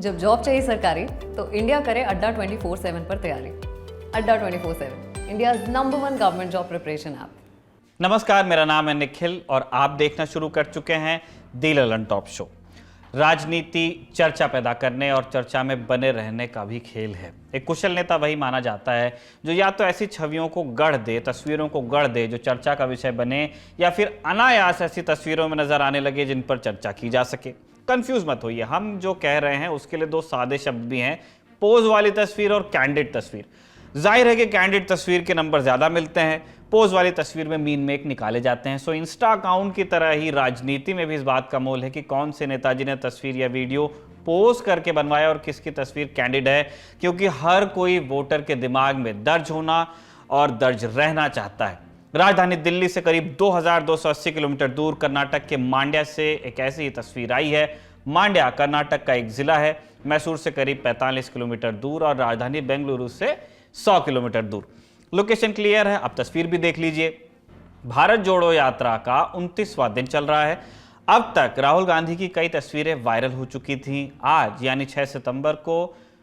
जब जॉब चाहिए सरकारी तो इंडिया करे अड्डा 24/7 पर तैयारी। अड्डा 24/7 India number 1 government job preparation app. नमस्कार, मेरा नाम है निखिल और आप देखना शुरू कर चुके हैं दी ललन टॉप शो। राजनीति चर्चा पैदा करने और चर्चा में बने रहने का भी खेल है। एक कुशल नेता वही माना जाता है जो या तो ऐसी छवियों को गढ़ दे, तस्वीरों को गढ़ दे जो चर्चा का विषय बने, या फिर अनायास ऐसी तस्वीरों में नजर आने लगे जिन पर चर्चा की जा सके। कंफ्यूज मत होइए, हम जो कह रहे हैं उसके लिए दो सादे शब्द भी हैं, पोज वाली तस्वीर और कैंडिड तस्वीर। जाहिर है कि कैंडिड तस्वीर के नंबर ज्यादा मिलते हैं, पोज वाली तस्वीर में मीन मेक निकाले जाते हैं। सो इंस्टा अकाउंट की तरह ही राजनीति में भी इस बात का मोल है कि कौन से नेताजी ने तस्वीर या वीडियो पोज करके बनवाया और किसकी तस्वीर कैंडिड है, क्योंकि हर कोई वोटर के दिमाग में दर्ज होना और दर्ज रहना चाहता है। राजधानी दिल्ली से करीब 2280 किलोमीटर दूर कर्नाटक के मांड्या से एक ऐसी ही तस्वीर आई है। मांड्या कर्नाटक का एक जिला है, मैसूर से करीब 45 किलोमीटर दूर और राजधानी बेंगलुरु से 100 किलोमीटर दूर। लोकेशन क्लियर है, अब तस्वीर भी देख लीजिए। भारत जोड़ो यात्रा का 29वां दिन चल रहा है। अब तक राहुल गांधी की कई तस्वीरें वायरल हो चुकी थीं। आज यानी 6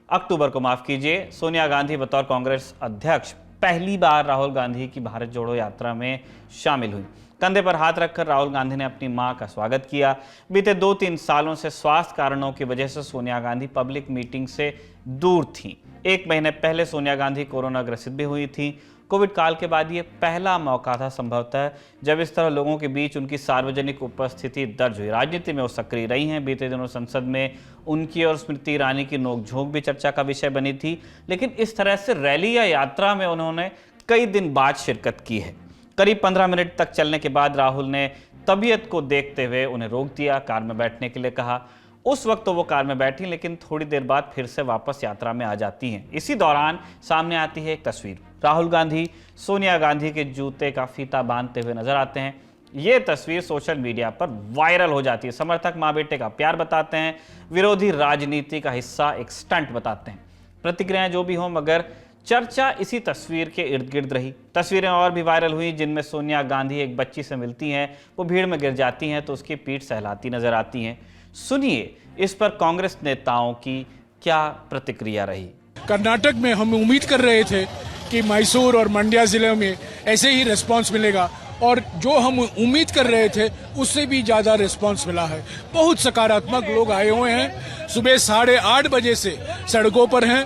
अक्टूबर को माफ कीजिए, सोनिया गांधी बतौर कांग्रेस अध्यक्ष पहली बार राहुल गांधी की भारत जोड़ो यात्रा में शामिल हुई। कंधे पर हाथ रखकर राहुल गांधी ने अपनी मां का स्वागत किया। बीते 2-3 सालों से स्वास्थ्य कारणों की वजह से सोनिया गांधी पब्लिक मीटिंग से दूर थीं। 1 महीने पहले सोनिया गांधी कोरोना ग्रसित भी हुई थी। कोविड काल के बाद ये पहला मौका था संभवतः जब इस तरह लोगों के बीच उनकी सार्वजनिक उपस्थिति दर्ज हुई। राजनीति में वो सक्रिय रही हैं। बीते दिनों संसद में उनकी और स्मृति ईरानी की नोकझोंक भी चर्चा का विषय बनी थी, लेकिन इस तरह से रैली या यात्रा में उन्होंने कई दिन बाद शिरकत की है। करीब 15 मिनट तक चलने के बाद राहुल ने तबीयत को देखते हुए उन्हें रोक दिया, कार में बैठने के लिए कहा। उस वक्त तो वो कार में बैठी, लेकिन थोड़ी देर बाद फिर से वापस यात्रा में आ जाती हैं। इसी दौरान सामने आती है एक तस्वीर। राहुल गांधी सोनिया गांधी के जूते का फीता बांधते हुए नजर आते हैं। ये तस्वीर सोशल मीडिया पर वायरल हो जाती है। समर्थक माँ बेटे का प्यार बताते हैं, विरोधी राजनीति का हिस्सा एक स्टंट बताते हैं। प्रतिक्रियाएं जो भी हों, मगर चर्चा इसी तस्वीर के इर्द गिर्द रही। तस्वीरें और भी वायरल हुई जिनमें सोनिया गांधी एक बच्ची से मिलती हैं, वो भीड़ में गिर जाती हैं तो उसकी पीठ सहलाती नजर आती हैं। सुनिए इस पर कांग्रेस नेताओं की क्या प्रतिक्रिया रही। कर्नाटक में हम उम्मीद कर रहे थे कि मैसूर और मंड्या जिले में ऐसे ही रिस्पांस मिलेगा, और जो हम उम्मीद कर रहे थे उससे भी ज्यादा रिस्पांस मिला है। बहुत सकारात्मक लोग आए हुए हैं। सुबह 8:30 बजे से सड़कों पर हैं,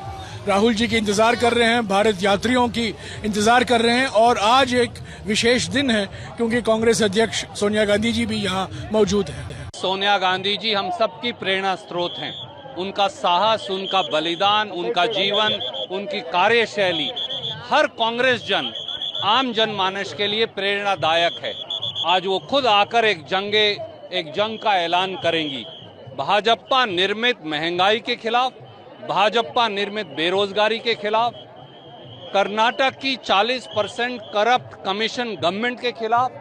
राहुल जी की इंतजार कर रहे हैं, भारत यात्रियों की इंतजार कर रहे हैं। और आज एक विशेष दिन है क्योंकि कांग्रेस अध्यक्ष सोनिया गांधी जी भी यहाँ मौजूद हैं। सोनिया गांधी जी हम सबकी प्रेरणा स्रोत हैं। उनका साहस, उनका बलिदान, उनका जीवन, उनकी कार्यशैली हर कांग्रेस जन, आम जनमानस के लिए प्रेरणादायक है। आज वो खुद आकर एक जंग का ऐलान करेंगी। भाजपा निर्मित महंगाई के खिलाफ, भाजपा निर्मित बेरोजगारी के खिलाफ, कर्नाटक की 40% करप्ट कमीशन गवर्नमेंट के खिलाफ,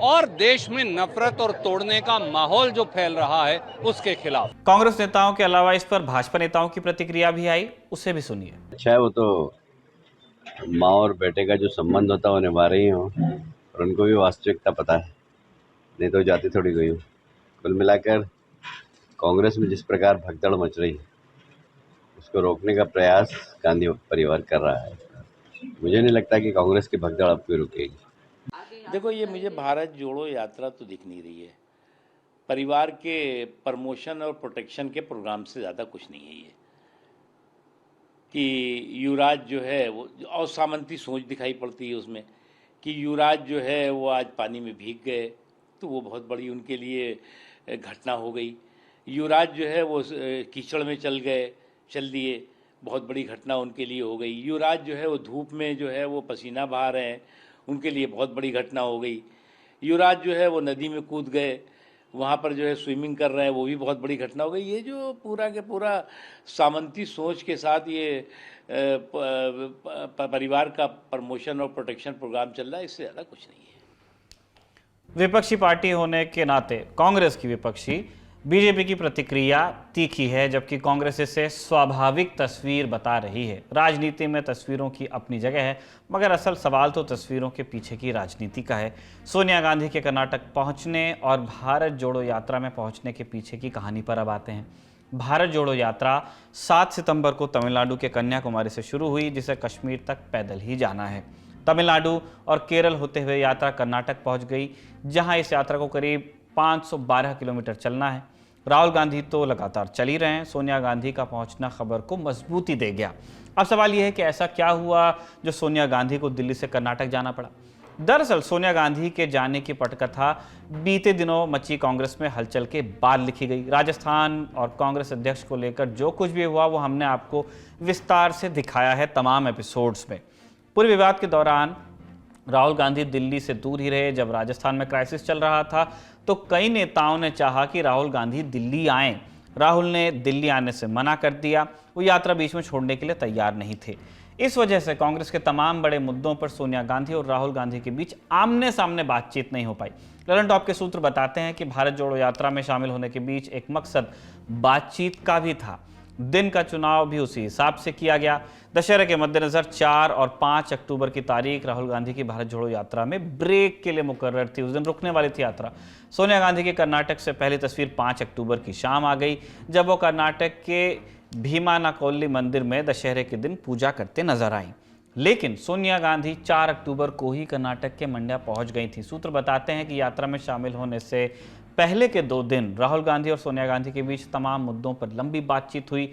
और देश में नफरत और तोड़ने का माहौल जो फैल रहा है उसके खिलाफ। कांग्रेस नेताओं के अलावा इस पर भाजपा नेताओं की प्रतिक्रिया भी आई, उसे भी सुनिए। अच्छा है, वो तो माँ और बेटे का जो संबंध होता है वो निभा रही हो, और उनको भी वास्तविकता पता है, नहीं तो जाती थोड़ी गई हूँ। कुल मिलाकर कांग्रेस में जिस प्रकार भगदड़ मच रही है उसको रोकने का प्रयास गांधी परिवार कर रहा है। मुझे नहीं लगता कि कांग्रेस की भगदड़ अब भी रुकेगी। देखो, ये मुझे भारत जोड़ो यात्रा तो दिख नहीं रही है। परिवार के प्रमोशन और प्रोटेक्शन के प्रोग्राम से ज़्यादा कुछ नहीं है ये। कि युवराज जो है वो, और सामंती सोच दिखाई पड़ती है उसमें कि युवराज जो है वो आज पानी में भीग गए, तो वो बहुत बड़ी उनके लिए घटना हो गई। युवराज जो है वो कीचड़ में चल दिए, बहुत बड़ी घटना उनके लिए हो गई। युवराज जो है वो धूप में जो है वो पसीना बहा रहे हैं, उनके लिए बहुत बड़ी घटना हो गई। युवराज जो है वो नदी में कूद गए, वहाँ पर जो है स्विमिंग कर रहे हैं, वो भी बहुत बड़ी घटना हो गई। ये जो पूरा के पूरा सामंती सोच के साथ ये परिवार का प्रमोशन और प्रोटेक्शन प्रोग्राम चल रहा है, इससे ज़्यादा कुछ नहीं है। विपक्षी पार्टी होने के नाते कांग्रेस की विपक्षी बीजेपी की प्रतिक्रिया तीखी है, जबकि कांग्रेस इसे स्वाभाविक तस्वीर बता रही है। राजनीति में तस्वीरों की अपनी जगह है, मगर असल सवाल तो तस्वीरों के पीछे की राजनीति का है। सोनिया गांधी के कर्नाटक पहुंचने और भारत जोड़ो यात्रा में पहुंचने के पीछे की कहानी पर अब आते हैं। भारत जोड़ो यात्रा 7 सितंबर को तमिलनाडु के कन्याकुमारी से शुरू हुई, जिसे कश्मीर तक पैदल ही जाना है। तमिलनाडु और केरल होते हुए यात्रा कर्नाटक पहुंच गई, जहां इस यात्रा को करीब 512 किलोमीटर चलना है। राहुल गांधी तो लगातार चल ही रहे हैं, सोनिया गांधी का पहुंचना खबर को मजबूती दे गया। अब सवाल यह है कि ऐसा क्या हुआ जो सोनिया गांधी को दिल्ली से कर्नाटक जाना पड़ा। दरअसल सोनिया गांधी के जाने की पटकथा बीते दिनों मची कांग्रेस में हलचल के बाद लिखी गई। राजस्थान और कांग्रेस अध्यक्ष को लेकर जो कुछ भी हुआ वो हमने आपको विस्तार से दिखाया है तमाम एपिसोड्स में। पूरे विवाद के दौरान राहुल गांधी दिल्ली से दूर ही रहे। जब राजस्थान में क्राइसिस चल रहा था तो कई नेताओं ने चाहा कि राहुल गांधी दिल्ली आएं। राहुल ने दिल्ली आने से मना कर दिया, वो यात्रा बीच में छोड़ने के लिए तैयार नहीं थे। इस वजह से कांग्रेस के तमाम बड़े मुद्दों पर सोनिया गांधी और राहुल गांधी के बीच आमने सामने बातचीत नहीं हो पाई। ललन टॉप के सूत्र बताते हैं कि भारत जोड़ो यात्रा में शामिल होने के बीच एक मकसद बातचीत का भी था। दिन का चुनाव भी उसी हिसाब से किया गया। दशहरे के मद्देनजर 4 और 5 अक्टूबर की तारीख राहुल गांधी की भारत जोड़ो यात्रा में ब्रेक के लिए मुकर्रर थी। उस दिन रुकने वाली थी यात्रा। सोनिया गांधी की कर्नाटक से पहली तस्वीर 5 अक्टूबर की शाम आ गई, जब वो कर्नाटक के भीमानाकोल्ली मंदिर में दशहरे के दिन पूजा करते नजर आई। लेकिन सोनिया गांधी 4 अक्टूबर को ही कर्नाटक के मंड्या पहुंच गई थी। सूत्र बताते हैं कि यात्रा में शामिल होने से पहले के 2 दिन राहुल गांधी और सोनिया गांधी के बीच तमाम मुद्दों पर लंबी बातचीत हुई।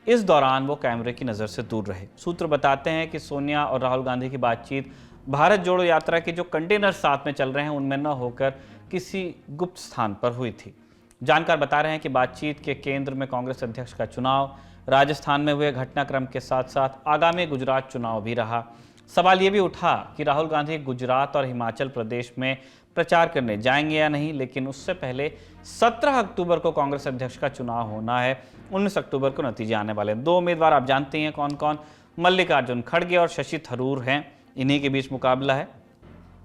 इस दौरान वो कैमरे की नज़र से दूर रहे। सूत्र बताते हैं कि सोनिया और राहुल गांधी की बातचीत भारत जोड़ो यात्रा के जो कंटेनर साथ में चल रहे हैं उनमें न होकर किसी गुप्त स्थान पर हुई थी। जानकार बता रहे हैं कि बातचीत के केंद्र में कांग्रेस अध्यक्ष का चुनाव, राजस्थान में हुए घटनाक्रम के साथ साथ आगामी गुजरात चुनाव भी रहा। सवाल ये भी उठा कि राहुल गांधी गुजरात और हिमाचल प्रदेश में प्रचार करने जाएंगे या नहीं, लेकिन उससे पहले 17 अक्टूबर को कांग्रेस अध्यक्ष का चुनाव होना है। 19 अक्टूबर को नतीजे आने वाले हैं। 2 उम्मीदवार आप जानते हैं कौन कौन, मल्लिकार्जुन खड़गे और शशि थरूर हैं। इन्हीं के बीच मुकाबला है।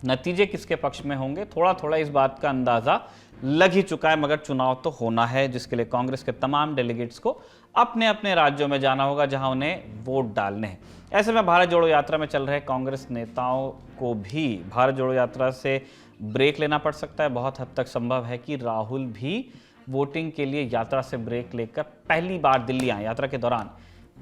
नतीजे किसके पक्ष में होंगे थोड़ा थोड़ा इस बात का अंदाजा लग ही चुका है, मगर चुनाव तो होना है, जिसके लिए कांग्रेस के तमाम डेलीगेट्स को अपने अपने राज्यों में जाना होगा जहां उन्हें वोट डालने हैं। ऐसे में भारत जोड़ो यात्रा में चल रहे कांग्रेस नेताओं को भी भारत जोड़ो यात्रा से ब्रेक लेना पड़ सकता है। बहुत हद तक संभव है कि राहुल भी वोटिंग के लिए यात्रा से ब्रेक लेकर पहली बार दिल्ली आए यात्रा के दौरान।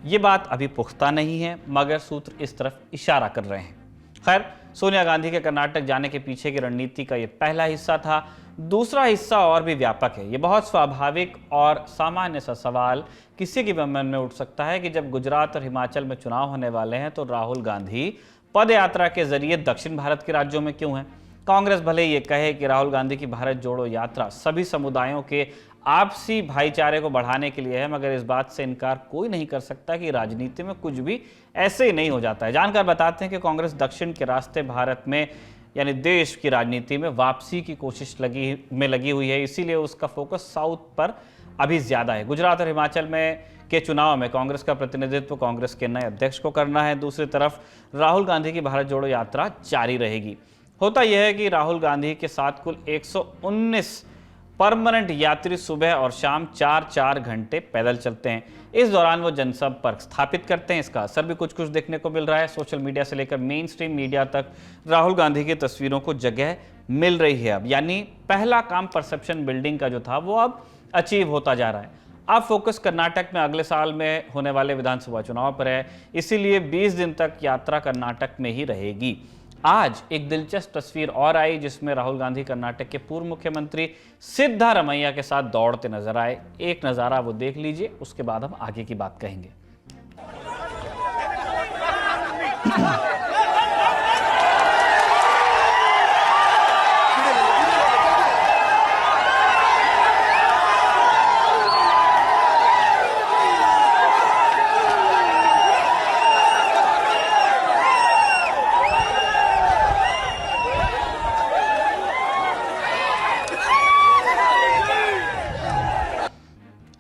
ये बात अभी पुख्ता नहीं है, मगर सूत्र इस तरफ इशारा कर रहे हैं। खैर, सोनिया गांधी के कर्नाटक जाने के पीछे की रणनीति का ये पहला हिस्सा था। दूसरा हिस्सा और भी व्यापक है। ये बहुत स्वाभाविक और सामान्य सा सवाल किसी के भी मन में उठ सकता है कि जब गुजरात और हिमाचल में चुनाव होने वाले हैं तो राहुल गांधी पद यात्रा के जरिए दक्षिण भारत के राज्यों में क्यों हैं? कांग्रेस भले ये कहे कि राहुल गांधी की भारत जोड़ो यात्रा सभी समुदायों के आपसी भाईचारे को बढ़ाने के लिए है, मगर इस बात से इनकार कोई नहीं कर सकता कि राजनीति में कुछ भी ऐसे ही नहीं हो जाता है। जानकार बताते हैं कि कांग्रेस दक्षिण के रास्ते भारत में यानी देश की राजनीति में वापसी की कोशिश लगी हुई है, इसीलिए उसका फोकस साउथ पर अभी ज्यादा है। गुजरात और हिमाचल में के चुनाव में कांग्रेस का प्रतिनिधित्व कांग्रेस के नए अध्यक्ष को करना है। दूसरी तरफ राहुल गांधी की भारत जोड़ो यात्रा जारी रहेगी। होता यह है कि राहुल गांधी के साथ कुल 119 परमानेंट यात्री सुबह और शाम 4-4 घंटे पैदल चलते हैं। इस दौरान वो जनसंपर्क स्थापित करते हैं। इसका असर भी कुछ कुछ देखने को मिल रहा है। सोशल मीडिया से लेकर मेन स्ट्रीम मीडिया तक राहुल गांधी की तस्वीरों को जगह मिल रही है अब, यानी पहला काम परसेप्शन बिल्डिंग का जो था वो अब अचीव होता जा रहा है। अब फोकस कर्नाटक में अगले साल में होने वाले विधानसभा चुनाव पर है, इसीलिए 20 दिन तक यात्रा कर्नाटक में ही रहेगी। आज एक दिलचस्प तस्वीर और आई जिसमें राहुल गांधी कर्नाटक के पूर्व मुख्यमंत्री सिद्धारमैया के साथ दौड़ते नजर आए। एक नज़ारा वो देख लीजिए, उसके बाद हम आगे की बात कहेंगे।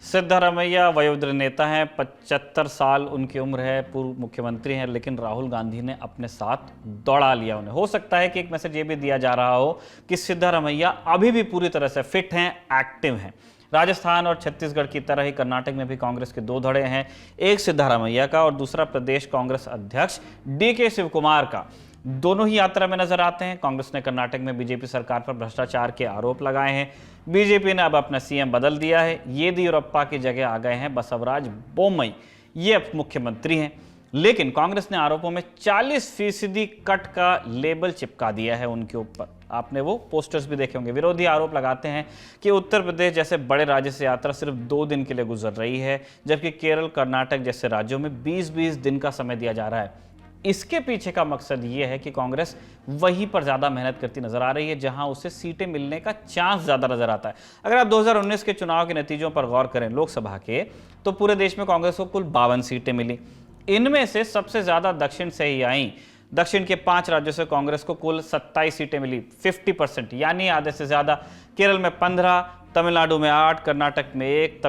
सिद्धारमैया वयोवृद्ध नेता हैं, 75 साल उनकी उम्र है, पूर्व मुख्यमंत्री हैं, लेकिन राहुल गांधी ने अपने साथ दौड़ा लिया उन्हें। हो सकता है कि एक मैसेज ये भी दिया जा रहा हो कि सिद्धारमैया अभी भी पूरी तरह से फिट हैं, एक्टिव हैं। राजस्थान और छत्तीसगढ़ की तरह ही कर्नाटक में भी कांग्रेस के 2 धड़े हैं, एक सिद्धारमैया का और दूसरा प्रदेश कांग्रेस अध्यक्ष DK शिवकुमार का। दोनों ही यात्रा में नजर आते हैं। कांग्रेस ने कर्नाटक में बीजेपी सरकार पर भ्रष्टाचार के आरोप लगाए हैं। बीजेपी ने अब अपना सीएम बदल दिया है। येदियुरप्पा की जगह आ गए हैं बसवराज बोम्मई, ये अब मुख्यमंत्री हैं। लेकिन कांग्रेस ने आरोपों में 40% कट का लेबल चिपका दिया है उनके ऊपर। आपने वो पोस्टर्स भी देखे होंगे। विरोधी आरोप लगाते हैं कि उत्तर प्रदेश जैसे बड़े राज्य से यात्रा सिर्फ 2 दिन के लिए गुजर रही है, जबकि केरल, कर्नाटक जैसे राज्यों में 20-20 दिन का समय दिया जा रहा है। इसके पीछे का मकसद ये है कि कांग्रेस वहीं पर ज़्यादा मेहनत करती नजर आ रही है जहां उसे सीटें मिलने का चांस ज़्यादा नजर आता है। अगर आप 2019 के चुनाव के नतीजों पर गौर करें लोकसभा के, तो पूरे देश में कांग्रेस को कुल 52 सीटें मिली। इनमें से सबसे ज़्यादा दक्षिण से ही आई। दक्षिण के 5 राज्यों से कांग्रेस को कुल 27 सीटें मिली, 50%, यानी आधे से ज़्यादा। केरल में 15, तमिलनाडु में 8, कर्नाटक में 1,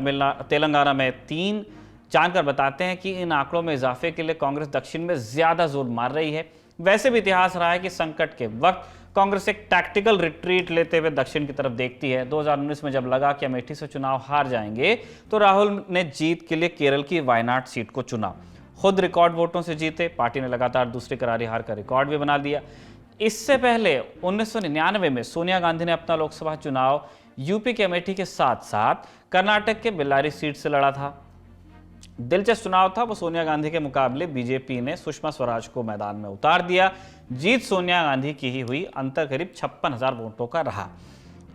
तेलंगाना में 3। जानकर बताते हैं कि इन आंकड़ों में इजाफे के लिए कांग्रेस दक्षिण में ज्यादा जोर मार रही है। वैसे भी इतिहास रहा है कि संकट के वक्त कांग्रेस एक टैक्टिकल रिट्रीट लेते हुए दक्षिण की तरफ देखती है। 2019 में जब लगा कि अमेठी से चुनाव हार जाएंगे, तो राहुल ने जीत के लिए केरल की वायनाड सीट को चुना। खुद रिकॉर्ड वोटों से जीते। पार्टी ने लगातार दूसरी करारी हार का रिकॉर्ड भी बना दिया। इससे पहले 1999 में सोनिया गांधी ने अपना लोकसभा चुनाव यूपी के अमेठी के साथ साथ कर्नाटक के बेल्लारी सीट से लड़ा था। दिलचस्प चुनाव था। वो सोनिया गांधी के मुकाबले बीजेपी ने सुषमा स्वराज को मैदान में उतार दिया। जीत सोनिया गांधी की ही हुई, अंतर करीब 56,000 वोटों का रहा।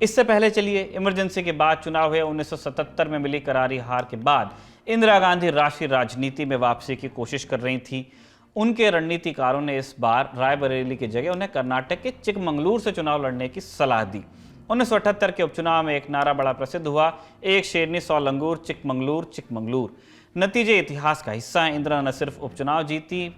इससे पहले चलिए इमरजेंसी के बाद चुनाव हुए। 1977 में मिली करारी हार के बाद इंदिरा गांधी राष्ट्रीय राजनीति में वापसी की कोशिश कर रही थी। उनके रणनीतिकारों ने इस बार रायबरेली की जगह उन्हें कर्नाटक के चिकमंगलूर से चुनाव लड़ने की सलाह दी। 1978 के उपचुनाव में एक नारा बड़ा प्रसिद्ध हुआ, एक शेरनी 100 लंगूर, चिकमंगलूर चिकमंगलूर। नतीजे इतिहास का हिस्सा हैं। इंदिरा न सिर्फ उपचुनाव जीती,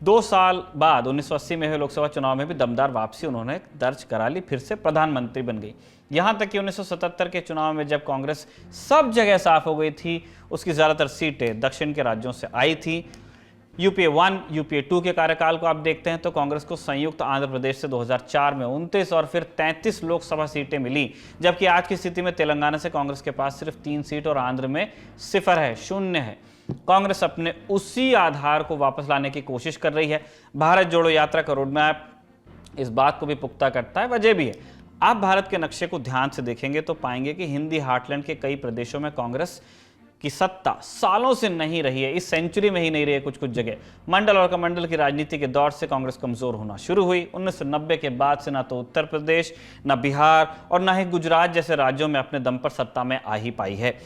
2 साल बाद 1980 में हुए लोकसभा चुनाव में भी दमदार वापसी उन्होंने दर्ज करा ली, फिर से प्रधानमंत्री बन गई। यहां तक कि 1977 के चुनाव में जब कांग्रेस सब जगह साफ हो गई थी, उसकी ज्यादातर सीटें दक्षिण के राज्यों से आई थी। यूपीए 1, यूपीए 2 के कार्यकाल को आप देखते हैं तो कांग्रेस को संयुक्त आंध्र प्रदेश से 2004 में 29 और फिर 33 लोकसभा सीटें मिली, जबकि आज की स्थिति में तेलंगाना से कांग्रेस के पास सिर्फ 3 सीट और आंध्र में 0 है, 0 है। कांग्रेस अपने उसी आधार को वापस लाने की कोशिश कर रही है। भारत जोड़ो यात्रा का रोडमैप इस बात को भी पुख्ता करता है। वजह भी है, आप भारत के नक्शे को ध्यान से देखेंगे तो पाएंगे कि हिंदी हार्टलैंड के कई प्रदेशों में कांग्रेस की सत्ता सालों से नहीं रही है, इस सेंचुरी में ही नहीं रही है। कुछ जगह मंडल और कमंडल की राजनीति के दौर से कांग्रेस कमजोर होना शुरू हुई। 1990 के बाद से ना तो उत्तर प्रदेश, ना बिहार और ना ही गुजरात जैसे राज्यों में अपने दम पर सत्ता में आ ही पाई है।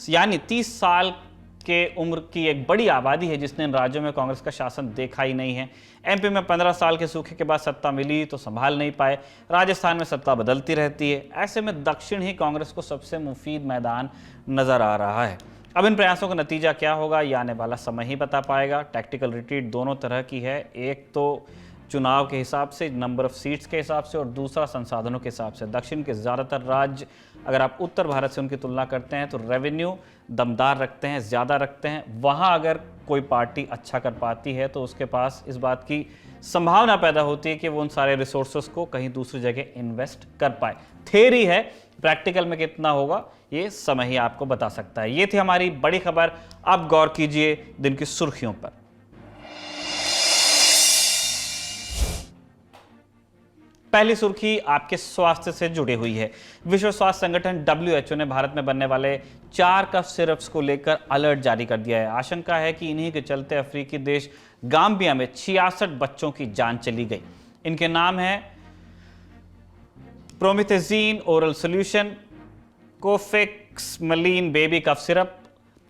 यानी 30 साल के उम्र की एक बड़ी आबादी है जिसने इन राज्यों में कांग्रेस का शासन देखा ही नहीं है। एमपी में 15 साल के सूखे के बाद सत्ता मिली तो संभाल नहीं पाए। राजस्थान में सत्ता बदलती रहती है। ऐसे में दक्षिण ही कांग्रेस को सबसे मुफीद मैदान नजर आ रहा है। अब इन प्रयासों का नतीजा क्या होगा, ये आने वाला समय ही बता पाएगा। टैक्टिकल रिट्रीट दोनों तरह की है, एक तो चुनाव के हिसाब से, नंबर ऑफ सीट्स के हिसाब से, और दूसरा संसाधनों के हिसाब से। दक्षिण के ज़्यादातर राज्य अगर आप उत्तर भारत से उनकी तुलना करते हैं तो रेवेन्यू दमदार रखते हैं, ज़्यादा रखते हैं। वहाँ अगर कोई पार्टी अच्छा कर पाती है तो उसके पास इस बात की संभावना पैदा होती है कि वो उन सारे रिसोर्सेज को कहीं दूसरी जगह इन्वेस्ट कर पाए। थ्योरी है, प्रैक्टिकल में कितना होगा ये समय ही आपको बता सकता है। ये थी हमारी बड़ी खबर। अब गौर कीजिए दिन की सुर्खियों पर। पहली सुर्खी आपके स्वास्थ्य से जुड़ी हुई है। विश्व स्वास्थ्य संगठन WHO ने भारत में बनने वाले 4 कफ सिरप्स को लेकर अलर्ट जारी कर दिया है। आशंका है कि इन्हीं के चलते अफ्रीकी देश गाम्बिया में 66 बच्चों की जान चली गई। इनके नाम हैं Promethazine oral solution, Kofexmalin baby cough syrup,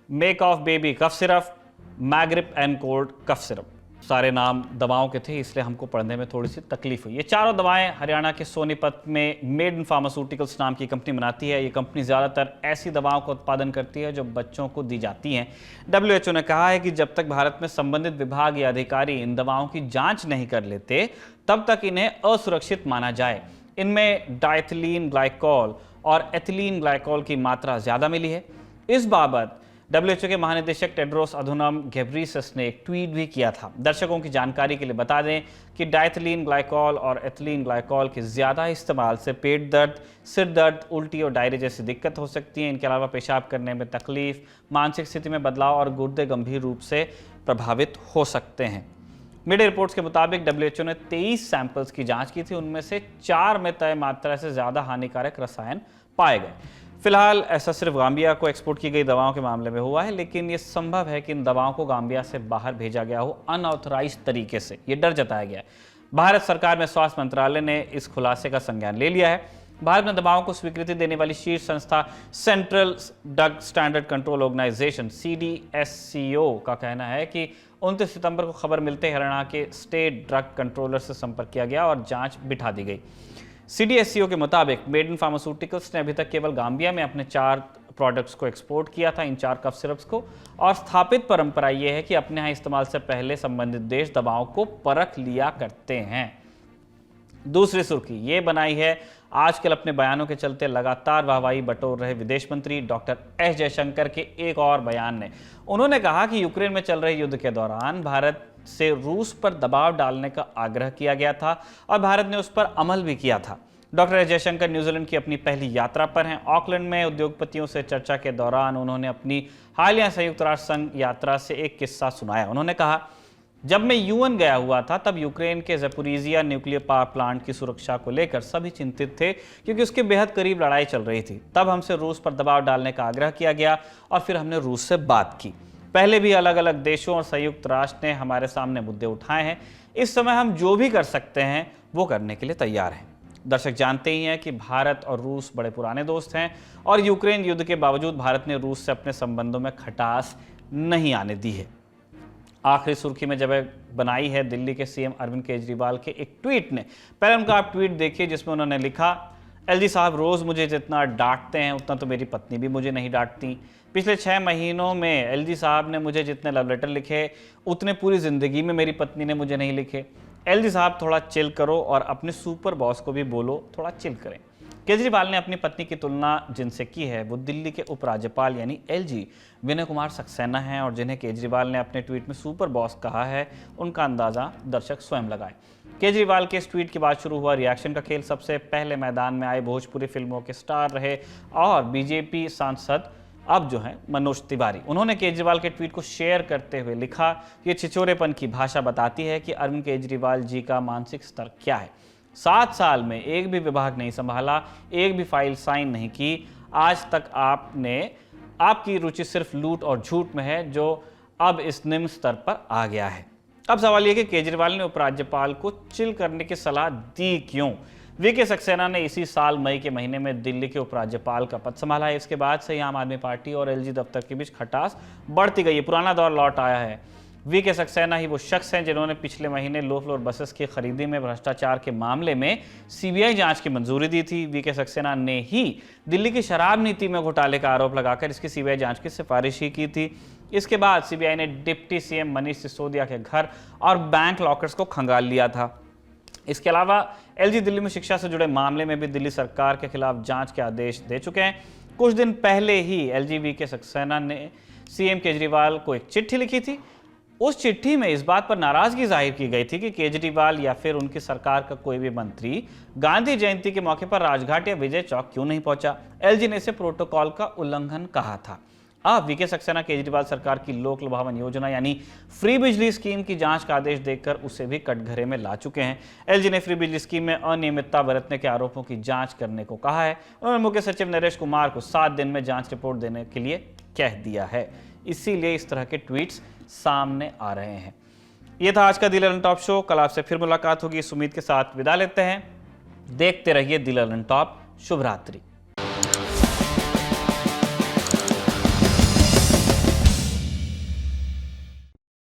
Makoff baby cough syrup, Magrip and cold cough syrup. सारे नाम दवाओं के थे, इसलिए हमको पढ़ने में थोड़ी सी तकलीफ हुई। ये चारों दवाएं हरियाणा के सोनीपत में मेड इन फार्मास्यूटिकल्स नाम की कंपनी बनाती है। ये कंपनी ज़्यादातर ऐसी दवाओं का उत्पादन करती है जो बच्चों को दी जाती हैं। WHO ने कहा है कि जब तक भारत में संबंधित विभाग या अधिकारी इन दवाओं की जांच नहीं कर लेते तब तक इन्हें असुरक्षित माना जाए। इनमें डाइथिलीन ग्लाइकॉल और एथिलीन ग्लाइकॉल की मात्रा ज़्यादा मिली है। इस बाबत WHO के महानिदेशक टेड्रोस अधनोम घेब्रेयेसस ने एक ट्वीट भी किया था। दर्शकों की जानकारी के लिए बता दें कि डाइथिलीन ग्लाइकॉल और एथिलीन ग्लाइकॉल के ज़्यादा इस्तेमाल से पेट दर्द, सिर दर्द, उल्टी और डायरिया जैसी दिक्कत हो सकती है। इनके अलावा पेशाब करने में तकलीफ, मानसिक स्थिति में बदलाव और गुर्दे गंभीर रूप से प्रभावित हो सकते हैं। मीडिया रिपोर्ट्स के मुताबिक WHO ने 23 सैंपल्स की जांच की थी, उनमें से 4 में तय मात्रा से ज्यादा हानिकारक रसायन पाए गए। फिलहाल ऐसा सिर्फ गाम्बिया को एक्सपोर्ट की गई दवाओं के मामले में हुआ है, लेकिन ये संभव है कि इन दवाओं को गाम्बिया से बाहर भेजा गया हो अनऑथराइज्ड तरीके से। ये डर जताया गया है। भारत सरकार में स्वास्थ्य मंत्रालय ने इस खुलासे का संज्ञान ले लिया है। भारत में दवाओं को स्वीकृति देने वाली शीर्ष संस्था central drug standard control organisation CDSCO का कहना है कि 29 सितंबर को खबर मिलते ही हरियाणा के स्टेट ड्रग कंट्रोलर से संपर्क किया गया और जांच बिठा दी गई। CDSCO के मुताबिक मेडन फार्मास्यूटिकल्स ने अभी तक केवल गाम्बिया में अपने 4 प्रोडक्ट्स को एक्सपोर्ट किया था, इन 4 कफ सिरप्स को, और स्थापित परंपरा यह है कि अपने यहाँ इस्तेमाल से पहले संबंधित देश दवाओं को परख लिया करते हैं। दूसरी सुर्खी ये बनाई है आजकल अपने बयानों के चलते लगातार वाहवाही बटोर रहे विदेश मंत्री डॉक्टर एस जयशंकर के एक और बयान ने। उन्होंने कहा कि यूक्रेन में चल रहे युद्ध के दौरान भारत से रूस पर दबाव डालने का आग्रह किया गया था और भारत ने उस पर अमल भी किया था। डॉक्टर एस जयशंकर न्यूजीलैंड की अपनी पहली यात्रा पर हैं। ऑकलैंड में उद्योगपतियों से चर्चा के दौरान उन्होंने अपनी हालिया संयुक्त राष्ट्र संघ यात्रा से एक किस्सा सुनाया। उन्होंने कहा, जब मैं यूएन गया हुआ था तब यूक्रेन के ज़पोरिजिया न्यूक्लियर पावर प्लांट की सुरक्षा को लेकर सभी चिंतित थे क्योंकि उसके बेहद करीब लड़ाई चल रही थी। तब हमसे रूस पर दबाव डालने का आग्रह किया गया और फिर हमने रूस से बात की। पहले भी अलग अलग देशों और संयुक्त राष्ट्र ने हमारे सामने मुद्दे उठाए हैं। इस समय हम जो भी कर सकते हैं वो करने के लिए तैयार हैं। दर्शक जानते ही हैं कि भारत और रूस बड़े पुराने दोस्त हैं और यूक्रेन युद्ध के बावजूद भारत ने रूस से अपने संबंधों में खटास नहीं आने दी है। आखिरी सुर्खी में जगह बनाई है दिल्ली के सीएम अरविंद केजरीवाल के एक ट्वीट ने। पहले उनका आप ट्वीट देखिए जिसमें उन्होंने लिखा, एलजी साहब रोज मुझे जितना डांटते हैं उतना तो मेरी पत्नी भी मुझे नहीं डांटती। पिछले 6 महीनों में एलजी साहब ने मुझे जितने लव लेटर लिखे उतने पूरी जिंदगी में मेरी पत्नी ने मुझे नहीं लिखे। एलजी साहब थोड़ा चिल करो और अपने सुपर बॉस को भी बोलो थोड़ा चिल करें। केजरीवाल ने अपनी पत्नी की तुलना जिनसे की है वो दिल्ली के उपराज्यपाल यानी एलजी विनय कुमार सक्सेना हैं और जिन्हें केजरीवाल ने अपने ट्वीट में सुपर बॉस कहा है उनका अंदाजा दर्शक स्वयं लगाएं। केजरीवाल के इस ट्वीट के बाद शुरू हुआ रिएक्शन का खेल। सबसे पहले मैदान में आए भोजपुरी फिल्मों के स्टार रहे और बीजेपी सांसद अब जो है मनोज तिवारी। उन्होंने केजरीवाल के ट्वीट को शेयर करते हुए लिखा, ये छिछोरेपन की भाषा बताती है कि अरविंद केजरीवाल जी का मानसिक स्तर क्या है। 7 साल में एक भी विभाग नहीं संभाला, एक भी फाइल साइन नहीं की। आज तक आपकी रुचि सिर्फ लूट और झूठ में है जो अब इस निम्न स्तर पर आ गया है। अब सवाल यह कि केजरीवाल ने उपराज्यपाल को चिल करने की सलाह दी क्यों? वीके सक्सेना ने इसी साल मई के महीने में दिल्ली के उपराज्यपाल का पद संभाला है। इसके बाद से ही आम आदमी पार्टी और एलजी दफ्तर के बीच खटास बढ़ती गई है। पुराना दौर लौट आया है। वीके सक्सेना ही वो शख्स हैं जिन्होंने पिछले महीने लो फ्लोर बसेस की खरीदी में भ्रष्टाचार के मामले में सीबीआई जांच की मंजूरी दी थी। वीके सक्सेना ने ही दिल्ली की शराब नीति में घोटाले का आरोप लगाकर इसकी सीबीआई जांच की सिफारिश ही की थी। इसके बाद सीबीआई ने डिप्टी सीएम मनीष सिसोदिया के घर और बैंक लॉकर्स को खंगाल लिया था। इसके अलावा एलजी दिल्ली में शिक्षा से जुड़े मामले में भी दिल्ली सरकार के खिलाफ जांच के आदेश दे चुके हैं। कुछ दिन पहले ही एलजी वीके सक्सेना ने सीएम केजरीवाल को एक चिट्ठी लिखी थी। उस चिट्ठी में इस बात पर नाराजगी जाहिर की गई थी कि केजरीवाल या फिर उनकी सरकार का कोई भी मंत्री गांधी जयंती के मौके पर राजघाट या विजय चौक क्यों नहीं पहुंचा। एलजी ने इसे प्रोटोकॉल का उल्लंघन कहा था। अब वीके सक्सेना केजरीवाल सरकार की लोक लुभावन योजना यानी फ्री बिजली स्कीम की जांच का आदेश देकर उसे भी कटघरे में ला चुके हैं। एलजी ने फ्री बिजली स्कीम में अनियमितता बरतने के आरोपों की जांच करने को कहा है। उन्होंने मुख्य सचिव नरेश कुमार को 7 दिन में जांच रिपोर्ट देने के लिए कह दिया है। इसीलिए इस तरह के ट्वीट्स सामने आ रहे हैं। यह था आज का दी ललन टॉप शो। कल आपसे फिर मुलाकात होगी इस उम्मीद के साथ विदा लेते हैं। देखते रहिए दी ललन टॉप। शुभ रात्रि।